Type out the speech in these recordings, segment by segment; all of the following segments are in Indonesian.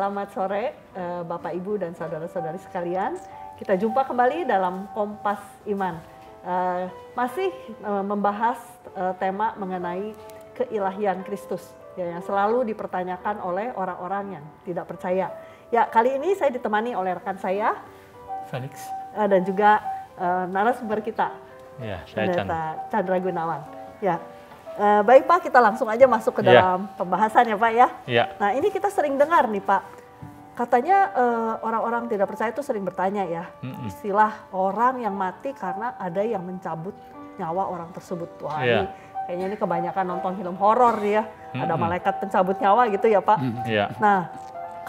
selamat sore Bapak, Ibu, dan saudara-saudari sekalian. Kita jumpa kembali dalam Kompas Iman. Masih membahas tema mengenai keilahian Kristus ya, yang selalu dipertanyakan oleh orang-orang yang tidak percaya. Ya, kali ini saya ditemani oleh rekan saya, Felix, dan juga narasumber kita, ya, saya Chandra Gunawan. Ya. Baik Pak, kita langsung aja masuk ke dalam pembahasan ya Pak ya. Nah ini kita sering dengar nih Pak, katanya orang-orang tidak percaya itu sering bertanya ya, istilah orang yang mati karena ada yang mencabut nyawa orang tersebut. Wah ini kayaknya ini kebanyakan nonton film horor ya, ada malaikat pencabut nyawa gitu ya Pak. Nah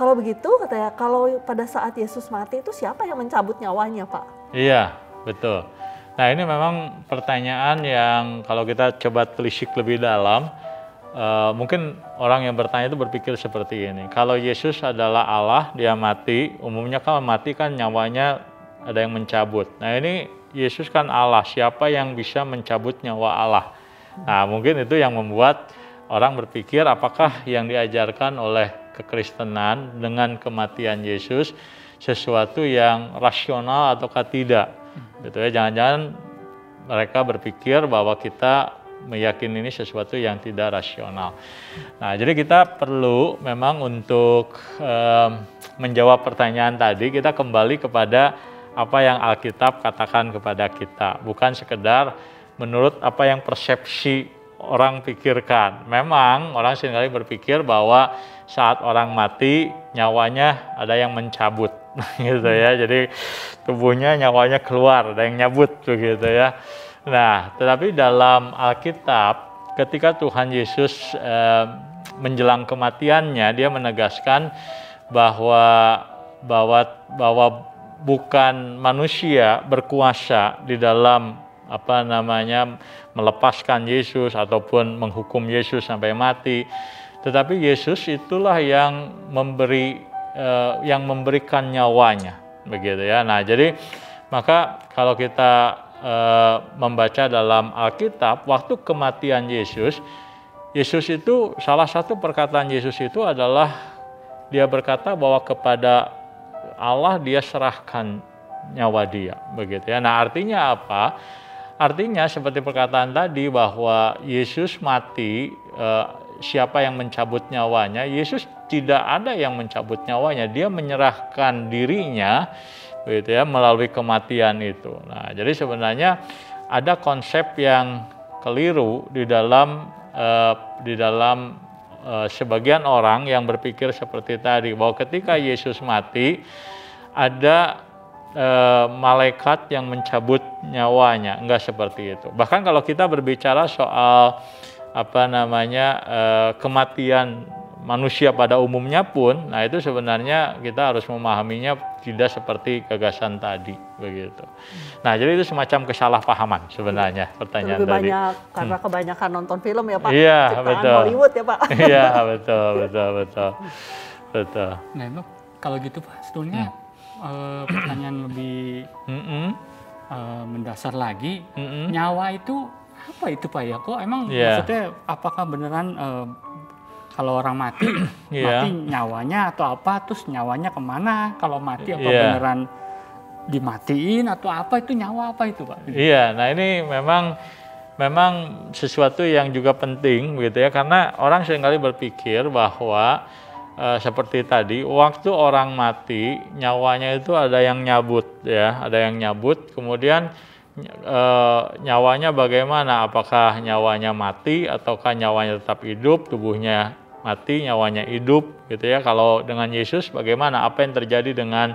kalau begitu katanya, kalau pada saat Yesus mati itu siapa yang mencabut nyawanya Pak? Iya, betul. Nah ini memang pertanyaan yang kalau kita coba telisik lebih dalam, mungkin orang yang bertanya itu berpikir seperti ini. Kalau Yesus adalah Allah, dia mati, umumnya kalau mati kan nyawanya ada yang mencabut. Nah ini Yesus kan Allah, siapa yang bisa mencabut nyawa Allah? Nah mungkin itu yang membuat orang berpikir apakah yang diajarkan oleh kekristenan dengan kematian Yesus sesuatu yang rasional ataukah tidak? Gitu ya, jangan-jangan mereka berpikir bahwa kita meyakini ini sesuatu yang tidak rasional. Nah, jadi kita perlu memang untuk menjawab pertanyaan tadi, kita kembali kepada apa yang Alkitab katakan kepada kita, bukan sekedar menurut apa yang persepsi orang pikirkan. Memang orang seringkali berpikir bahwa saat orang mati nyawanya ada yang mencabut gitu ya, jadi tubuhnya nyawanya keluar, ada yang nyabut begitu ya. Nah tetapi dalam Alkitab ketika Tuhan Yesus menjelang kematiannya, dia menegaskan bahwa bukan manusia berkuasa di dalam melepaskan Yesus ataupun menghukum Yesus sampai mati, tetapi Yesus itulah yang memberikan nyawanya, begitu ya. Nah, jadi maka kalau kita membaca dalam Alkitab, waktu kematian Yesus itu salah satu perkataan Yesus itu adalah dia berkata bahwa kepada Allah dia serahkan nyawa dia, begitu ya. Nah, artinya apa? Artinya seperti perkataan tadi bahwa Yesus mati, siapa yang mencabut nyawanya? Yesus tidak ada yang mencabut nyawanya, dia menyerahkan dirinya, gitu ya, melalui kematian itu. Nah, jadi sebenarnya ada konsep yang keliru di dalam sebagian orang yang berpikir seperti tadi, bahwa ketika Yesus mati ada malaikat yang mencabut nyawanya. Enggak seperti itu. Bahkan kalau kita berbicara soal kematian manusia pada umumnya pun, nah itu sebenarnya kita harus memahaminya tidak seperti gagasan tadi, begitu. Nah, jadi itu semacam kesalahpahaman sebenarnya pertanyaan lebih tadi. Banyak karena kebanyakan nonton film ya Pak. Iya, ciptaan betul. Hollywood ya Pak. Iya, betul. Nah, itu kalau gitu Pak, sebetulnya pertanyaan lebih mendasar lagi, nyawa itu apa itu Pak ya? Kok emang maksudnya apakah beneran kalau orang mati, mati nyawanya atau apa, terus nyawanya kemana? Kalau mati apa beneran dimatiin atau apa, itu nyawa apa itu Pak? Iya, nah ini memang sesuatu yang juga penting gitu ya, karena orang seringkali berpikir bahwa seperti tadi, waktu orang mati nyawanya itu ada yang nyabut ya, ada yang nyabut, kemudian nyawanya bagaimana? Apakah nyawanya mati ataukah nyawanya tetap hidup, tubuhnya mati, nyawanya hidup gitu ya. Kalau dengan Yesus bagaimana? Apa yang terjadi dengan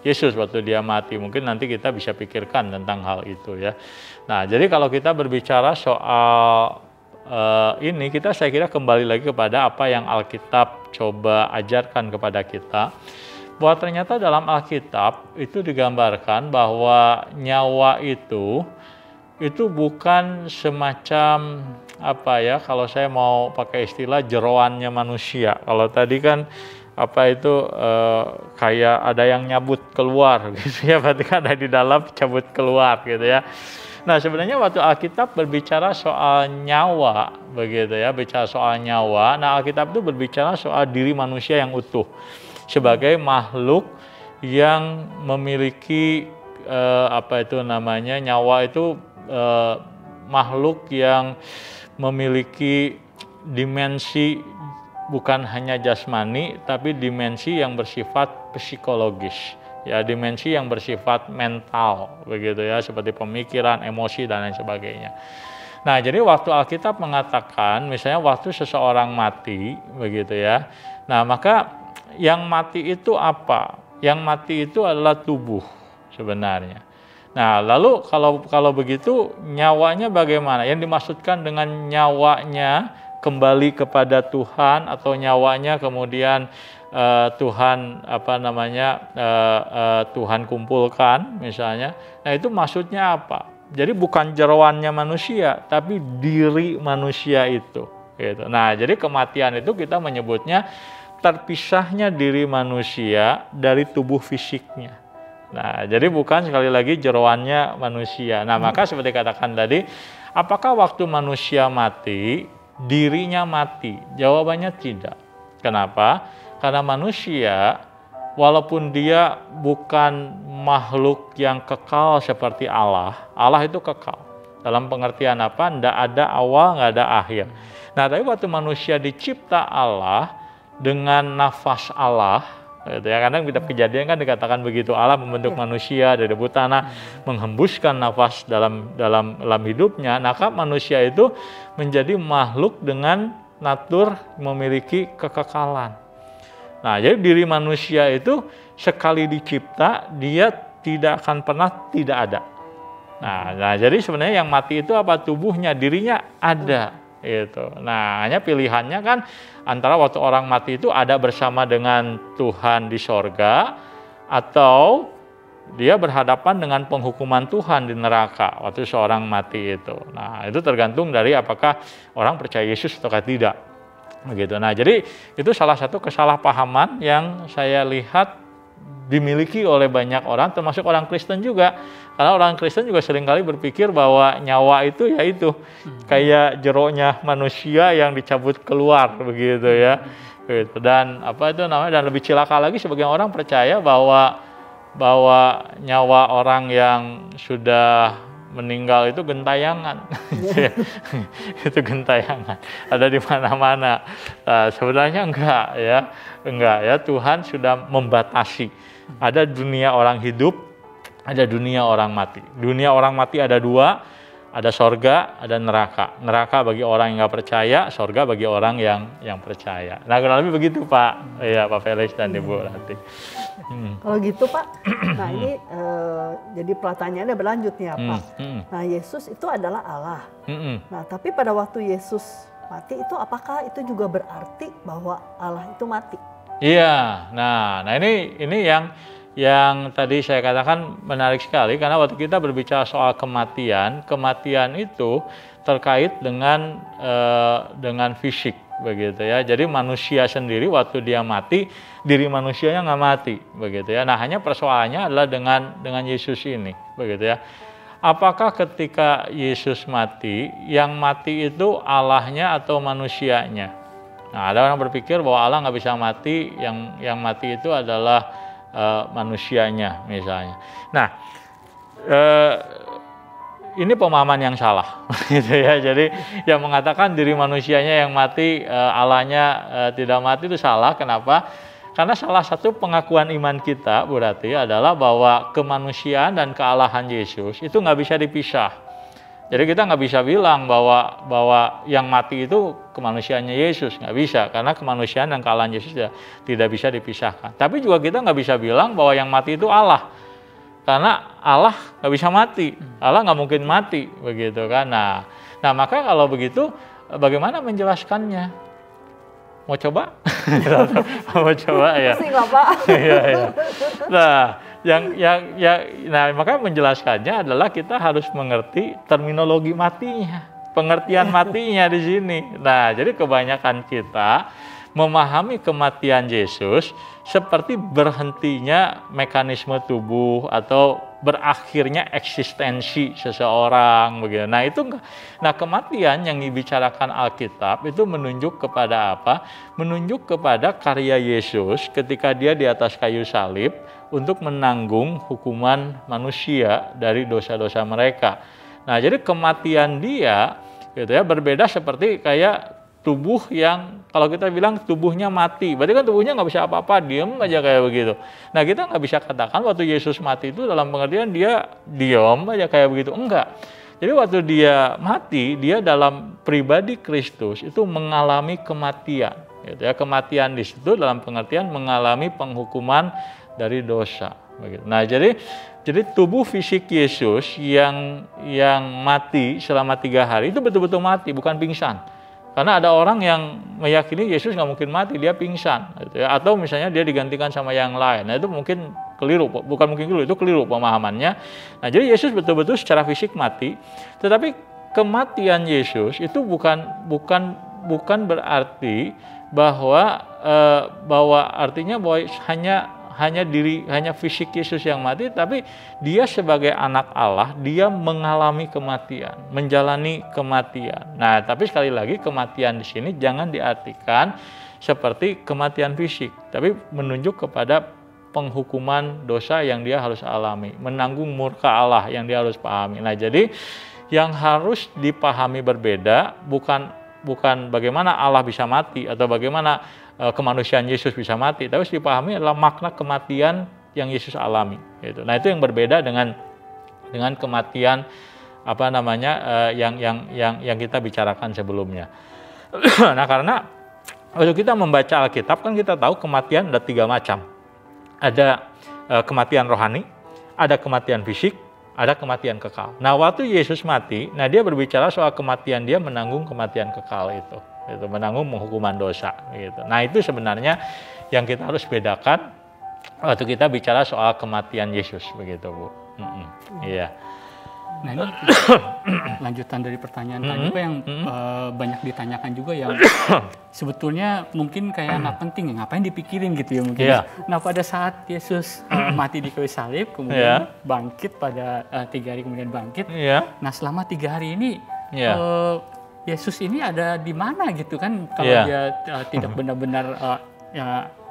Yesus waktu dia mati? Mungkin nanti kita bisa pikirkan tentang hal itu ya. Nah, jadi kalau kita berbicara soal ini, saya kira kembali lagi kepada apa yang Alkitab coba ajarkan kepada kita, bahwa ternyata dalam Alkitab itu digambarkan bahwa nyawa itu bukan semacam kalau saya mau pakai istilah jeroannya manusia. Kalau tadi kan kayak ada yang nyabut keluar gitu ya, berarti kan ada di dalam cabut keluar gitu ya. Nah, sebenarnya waktu Alkitab berbicara soal nyawa, begitu ya, bicara soal nyawa. Nah, Alkitab itu berbicara soal diri manusia yang utuh. sebagai makhluk yang memiliki nyawa itu makhluk yang memiliki dimensi bukan hanya jasmani, tapi dimensi yang bersifat psikologis, ya, dimensi yang bersifat mental, begitu ya, seperti pemikiran, emosi dan lain sebagainya. Nah, jadi waktu Alkitab mengatakan, misalnya waktu seseorang mati, begitu ya. Nah, maka yang mati itu apa? Yang mati itu adalah tubuh sebenarnya. Nah, lalu kalau begitu nyawanya bagaimana? Yang dimaksudkan dengan nyawanya kembali kepada Tuhan atau nyawanya kemudian Tuhan Tuhan kumpulkan misalnya. Nah, itu maksudnya apa? Jadi bukan jeroannya manusia, tapi diri manusia itu. Gitu. Nah, jadi kematian itu kita menyebutnya terpisahnya diri manusia dari tubuh fisiknya. Nah, jadi bukan sekali lagi jeroannya manusia. Nah, maka seperti katakan tadi, apakah waktu manusia mati, dirinya mati? Jawabannya tidak. Kenapa? Karena manusia, walaupun dia bukan makhluk yang kekal seperti Allah, Allah itu kekal. Dalam pengertian apa? Tidak ada awal, nggak ada akhir. Nah, tapi waktu manusia dicipta Allah dengan nafas Allah, gitu ya, kadang kita kejadian kan dikatakan begitu, Allah membentuk manusia dari debu tanah, menghembuskan nafas dalam hidupnya, maka manusia itu menjadi makhluk dengan natur memiliki kekekalan. Nah, jadi diri manusia itu sekali dicipta, dia tidak akan pernah tidak ada. Nah, jadi sebenarnya yang mati itu apa? Tubuhnya, dirinya ada. Gitu. Nah, hanya pilihannya kan antara waktu orang mati itu ada bersama dengan Tuhan di sorga, atau dia berhadapan dengan penghukuman Tuhan di neraka waktu seorang mati itu. Nah, itu tergantung dari apakah orang percaya Yesus atau tidak. Begitu. Nah, jadi itu salah satu kesalahpahaman yang saya lihat dimiliki oleh banyak orang, termasuk orang Kristen juga. Karena orang Kristen juga seringkali berpikir bahwa nyawa itu ya itu kayak jeronya manusia yang dicabut keluar, begitu ya. Gitu. Dan dan lebih cilaka lagi sebagian orang percaya bahwa nyawa orang yang sudah meninggal itu gentayangan. Itu gentayangan. Ada di mana-mana. Nah, sebenarnya enggak ya. Tuhan sudah membatasi. Ada dunia orang hidup, ada dunia orang mati. Dunia orang mati ada dua, ada sorga, ada neraka. Neraka bagi orang yang nggak percaya, sorga bagi orang yang percaya. Nah, kurang lebih begitu, Pak. Iya, Pak Felix dan Ibu Rati. Kalau gitu, Pak, nah ini jadi pertanyaannya berlanjut nih ya, Pak. Nah, Yesus itu adalah Allah. Nah, tapi pada waktu Yesus mati itu apakah itu juga berarti bahwa Allah itu mati? Iya, nah ini yang tadi saya katakan menarik sekali, karena waktu kita berbicara soal kematian itu terkait dengan fisik, begitu ya. Jadi manusia sendiri waktu dia mati, diri manusianya nggak mati, begitu ya. Nah, hanya persoalannya adalah dengan Yesus ini, begitu ya. Apakah ketika Yesus mati, yang mati itu Allahnya atau manusianya? Nah, ada orang berpikir bahwa Allah nggak bisa mati, yang mati itu adalah manusianya misalnya. Nah, ini pemahaman yang salah, gitu ya. Jadi yang mengatakan diri manusianya yang mati, Allahnya tidak mati itu salah. Kenapa? Karena salah satu pengakuan iman kita, Bu Rati, adalah bahwa kemanusiaan dan kealahan Yesus itu nggak bisa dipisah. Jadi kita nggak bisa bilang bahwa yang mati itu kemanusiaannya Yesus, nggak bisa, karena kemanusiaan dan kealahan Yesus tidak bisa dipisahkan. Tapi juga kita nggak bisa bilang bahwa yang mati itu Allah, karena Allah nggak bisa mati, Allah nggak mungkin mati, begitu kan? Nah maka kalau begitu bagaimana menjelaskannya? Mau coba? Mau coba ya? Sih nggak, Pak. Iya. Nah, nah, maka menjelaskannya adalah kita harus mengerti terminologi matinya, pengertian matinya di sini. Nah, jadi kebanyakan kita memahami kematian Yesus seperti berhentinya mekanisme tubuh atau berakhirnya eksistensi seseorang begitu. Nah itu, nah kematian yang dibicarakan Alkitab itu menunjuk kepada apa? Menunjuk kepada karya Yesus ketika dia di atas kayu salib untuk menanggung hukuman manusia dari dosa-dosa mereka. Nah jadi kematian dia gitu ya berbeda seperti kayak tubuh yang kalau kita bilang tubuhnya mati, berarti kan tubuhnya nggak bisa apa-apa, diem aja kayak begitu. Nah kita nggak bisa katakan waktu Yesus mati itu dalam pengertian dia diem aja kayak begitu, enggak. Jadi waktu dia mati, dia dalam pribadi Kristus itu mengalami kematian, gitu ya. Kematian di situ dalam pengertian mengalami penghukuman dari dosa. Begitu. Nah jadi tubuh fisik Yesus yang mati selama 3 hari itu betul-betul mati, bukan pingsan. Karena ada orang yang meyakini Yesus nggak mungkin mati, dia pingsan, gitu ya. Atau misalnya dia digantikan sama yang lain. Nah itu mungkin keliru, bukan mungkin keliru, itu keliru pemahamannya. Nah jadi Yesus betul-betul secara fisik mati, tetapi kematian Yesus itu bukan berarti bahwa artinya bahwa hanya fisik Yesus yang mati, tapi dia sebagai anak Allah, dia mengalami kematian, menjalani kematian. Nah, tapi sekali lagi kematian di sini jangan diartikan seperti kematian fisik, tapi menunjuk kepada penghukuman dosa yang dia harus alami, menanggung murka Allah yang dia harus pahami. Nah, jadi yang harus dipahami berbeda bukan bagaimana Allah bisa mati atau bagaimana kemanusiaan Yesus bisa mati, tapi harus dipahami adalah makna kematian yang Yesus alami. Gitu. Nah itu yang berbeda dengan kematian yang kita bicarakan sebelumnya. Nah karena waktu kita membaca Alkitab kan kita tahu kematian ada 3 macam. Ada kematian rohani, ada kematian fisik, ada kematian kekal. Nah waktu Yesus mati, nah dia berbicara soal kematian dia menanggung kematian kekal itu menanggung hukuman dosa gitu. Nah itu sebenarnya yang kita harus bedakan waktu kita bicara soal kematian Yesus begitu Bu. Iya. Nah ini lanjutan dari pertanyaan tadi Pak yang banyak ditanyakan juga yang sebetulnya mungkin kayak nggak penting, ngapain dipikirin gitu ya mungkin. Yeah. Nah pada saat Yesus mati di kayu salib kemudian bangkit pada 3 hari kemudian bangkit. Yeah. Nah selama 3 hari ini Yesus ini ada di mana gitu kan kalau dia tidak benar-benar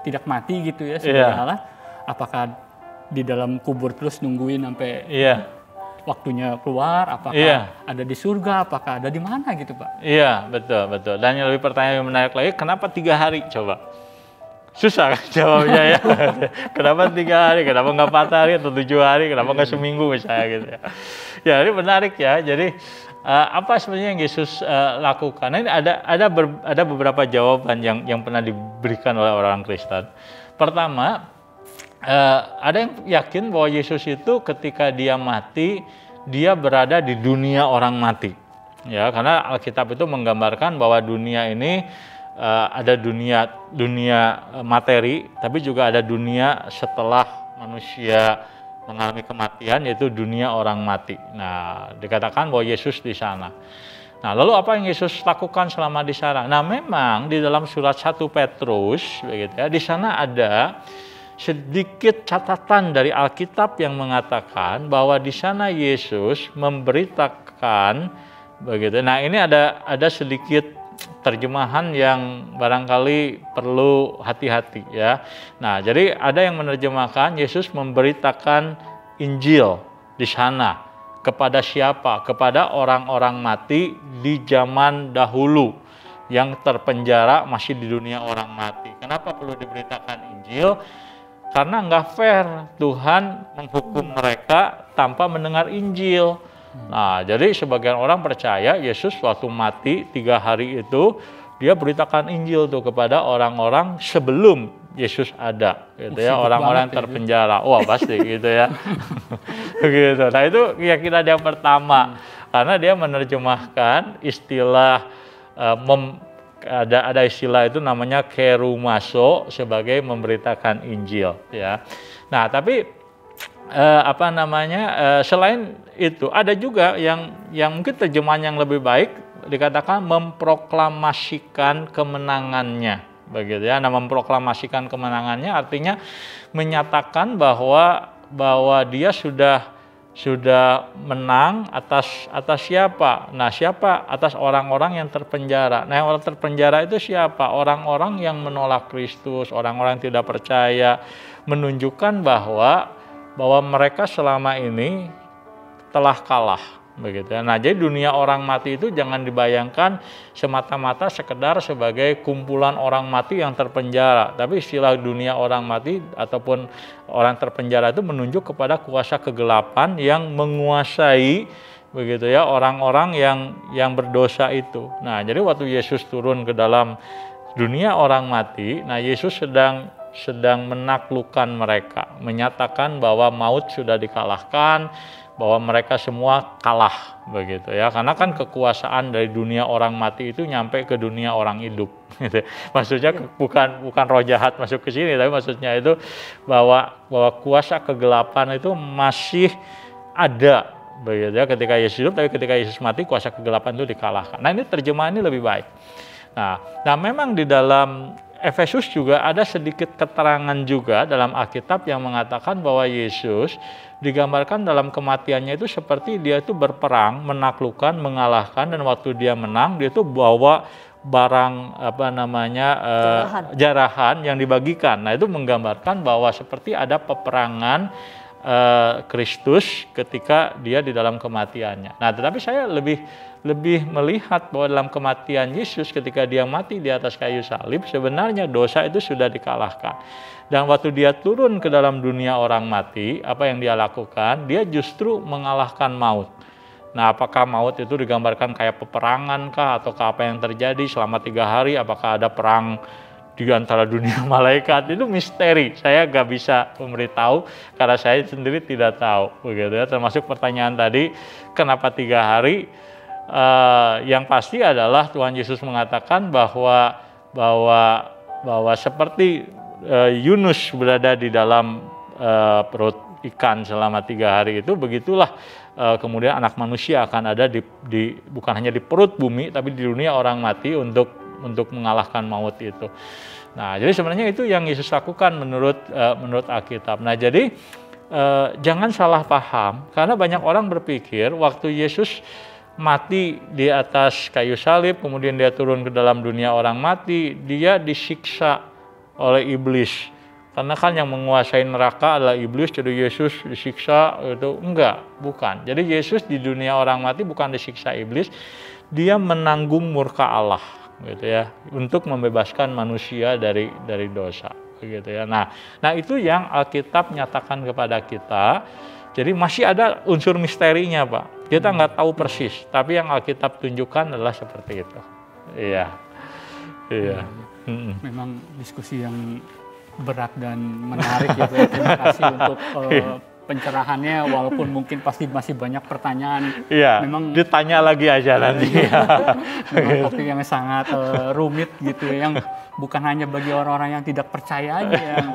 tidak mati gitu ya sebagai Allah, apakah di dalam kubur terus nungguin sampai waktunya keluar, apakah ada di surga, apakah ada di mana gitu Pak? Iya betul. Dan yang lebih pertanyaan yang menarik lagi, kenapa 3 hari coba? Susah kan jawabnya ya. Kenapa 3 hari, kenapa nggak 4 hari atau 7 hari, kenapa nggak seminggu misalnya gitu ya. Ya ini menarik ya, jadi apa sebenarnya yang Yesus lakukan? Nah, ini ada beberapa jawaban yang pernah diberikan oleh orang Kristen. Pertama, ada yang yakin bahwa Yesus itu ketika dia mati, dia berada di dunia orang mati. Ya, karena Alkitab itu menggambarkan bahwa dunia ini ada dunia materi, tapi juga ada dunia setelah manusia mengalami kematian, yaitu dunia orang mati. Nah, dikatakan bahwa Yesus di sana. Nah, lalu apa yang Yesus lakukan selama di sana? Nah, memang di dalam surat 1 Petrus, begitu ya, di sana ada sedikit catatan dari Alkitab yang mengatakan bahwa di sana Yesus memberitakan, begitu. Nah, ini ada sedikit terjemahan yang barangkali perlu hati-hati ya. Nah, jadi ada yang menerjemahkan Yesus memberitakan Injil di sana kepada siapa? Kepada orang-orang mati di zaman dahulu yang terpenjara masih di dunia orang mati. Kenapa perlu diberitakan Injil? Karena nggak fair Tuhan menghukum mereka tanpa mendengar Injil. Nah, jadi sebagian orang percaya Yesus waktu mati 3 hari itu dia beritakan Injil tuh kepada orang-orang sebelum Yesus ada, gitu ya, orang-orang terpenjara. Wah pasti gitu ya, gitu. Nah itu keyakinan yang pertama, karena dia menerjemahkan istilah ada istilah itu namanya kerumaso sebagai memberitakan Injil, ya. Nah tapi selain itu ada juga yang mungkin terjemahan yang lebih baik dikatakan memproklamasikan kemenangannya, begitu ya. Nah, memproklamasikan kemenangannya artinya menyatakan bahwa dia sudah sudah menang atas siapa? Nah, siapa? Atas orang-orang yang terpenjara. Nah, yang orang terpenjara itu siapa? Orang-orang yang menolak Kristus, orang-orang yang tidak percaya, menunjukkan bahwa mereka selama ini telah kalah. Begitu ya. Nah, jadi dunia orang mati itu jangan dibayangkan semata-mata sekedar sebagai kumpulan orang mati yang terpenjara. Tapi istilah dunia orang mati ataupun orang terpenjara itu menunjuk kepada kuasa kegelapan yang menguasai begitu ya orang-orang yang berdosa itu. Nah, jadi waktu Yesus turun ke dalam dunia orang mati, nah Yesus sedang menaklukkan mereka, menyatakan bahwa maut sudah dikalahkan, bahwa mereka semua kalah begitu ya, karena kan kekuasaan dari dunia orang mati itu nyampe ke dunia orang hidup gitu. Maksudnya bukan roh jahat masuk ke sini, tapi maksudnya itu bahwa kuasa kegelapan itu masih ada begitu ya ketika Yesus hidup, tapi ketika Yesus mati kuasa kegelapan itu dikalahkan. Nah, ini terjemahan ini lebih baik. Nah memang di dalam Efesus juga ada sedikit keterangan juga dalam Alkitab yang mengatakan bahwa Yesus digambarkan dalam kematiannya itu seperti dia itu berperang, menaklukkan, mengalahkan, dan waktu dia menang dia itu bawa barang jarahan yang dibagikan. Nah, itu menggambarkan bahwa seperti ada peperangan Kristus ketika dia di dalam kematiannya. Nah, tetapi saya lebih melihat bahwa dalam kematian Yesus ketika dia mati di atas kayu salib, sebenarnya dosa itu sudah dikalahkan. Dan waktu dia turun ke dalam dunia orang mati, apa yang dia lakukan? Dia justru mengalahkan maut. Nah, apakah maut itu digambarkan kayak peperangan kah? Ataukah apa yang terjadi selama 3 hari? Apakah ada perang di antara dunia malaikat? Itu misteri, saya gak bisa memberitahu karena saya sendiri tidak tahu begitu ya. Termasuk pertanyaan tadi, kenapa 3 hari? Yang pasti adalah Tuhan Yesus mengatakan bahwa seperti Yunus berada di dalam perut ikan selama 3 hari itu, begitulah kemudian Anak Manusia akan ada di bukan hanya di perut bumi tapi di dunia orang mati untuk mengalahkan maut itu. Nah, jadi sebenarnya itu yang Yesus lakukan menurut Alkitab. Nah, jadi jangan salah paham, karena banyak orang berpikir waktu Yesus mati di atas kayu salib, kemudian dia turun ke dalam dunia orang mati, dia disiksa oleh iblis. Karena kan yang menguasai neraka adalah iblis, jadi Yesus disiksa itu bukan. Jadi Yesus di dunia orang mati bukan disiksa iblis, dia menanggung murka Allah gitu ya, untuk membebaskan manusia dari dosa gitu ya. Nah itu yang Alkitab nyatakan kepada kita. Jadi masih ada unsur misterinya, Pak. Kita nggak tahu persis, tapi yang Alkitab tunjukkan adalah seperti itu. Iya. Memang diskusi yang berat dan menarik ya, Pak. Terima kasih untuk pencerahannya, walaupun mungkin pasti masih banyak pertanyaan. Iya, memang ditanya lagi aja nanti. Memang topik yang sangat rumit gitu ya, yang bukan hanya bagi orang-orang yang tidak percaya aja yang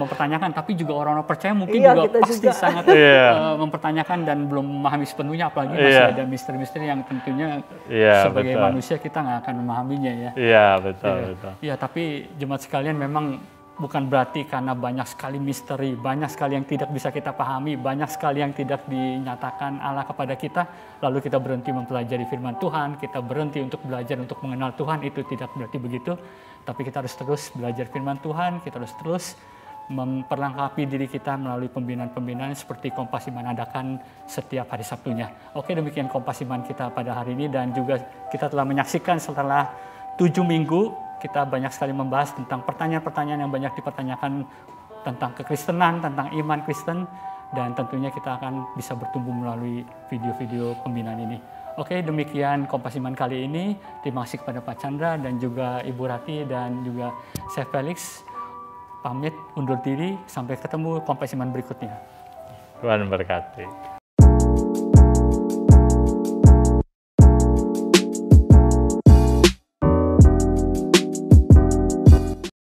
mempertanyakan, tapi juga orang-orang percaya mungkin juga pasti sangat mempertanyakan dan belum memahami sepenuhnya, apalagi masih ada misteri-misteri yang tentunya sebagai manusia kita nggak akan memahaminya ya. Iya, betul. Iya, tapi jemaat sekalian, memang bukan berarti karena banyak sekali misteri, banyak sekali yang tidak bisa kita pahami, banyak sekali yang tidak dinyatakan Allah kepada kita, lalu kita berhenti mempelajari firman Tuhan, kita berhenti untuk belajar untuk mengenal Tuhan. Itu tidak berarti begitu, tapi kita harus terus belajar firman Tuhan, kita harus terus memperlengkapi diri kita melalui pembinaan-pembinaan seperti Kompas Iman adakan setiap hari Sabtunya. Oke, demikian Kompas Iman kita pada hari ini, dan juga kita telah menyaksikan setelah 7 minggu kita banyak sekali membahas tentang pertanyaan-pertanyaan yang banyak dipertanyakan tentang kekristenan, tentang iman Kristen, dan tentunya kita akan bisa bertumbuh melalui video-video pembinaan ini. Oke, demikian Kompas Iman kali ini. Terima kasih kepada Pak Chandra dan juga Ibu Rati dan juga Chef Felix. Pamit undur diri, sampai ketemu Kompas Iman berikutnya. Tuhan berkati.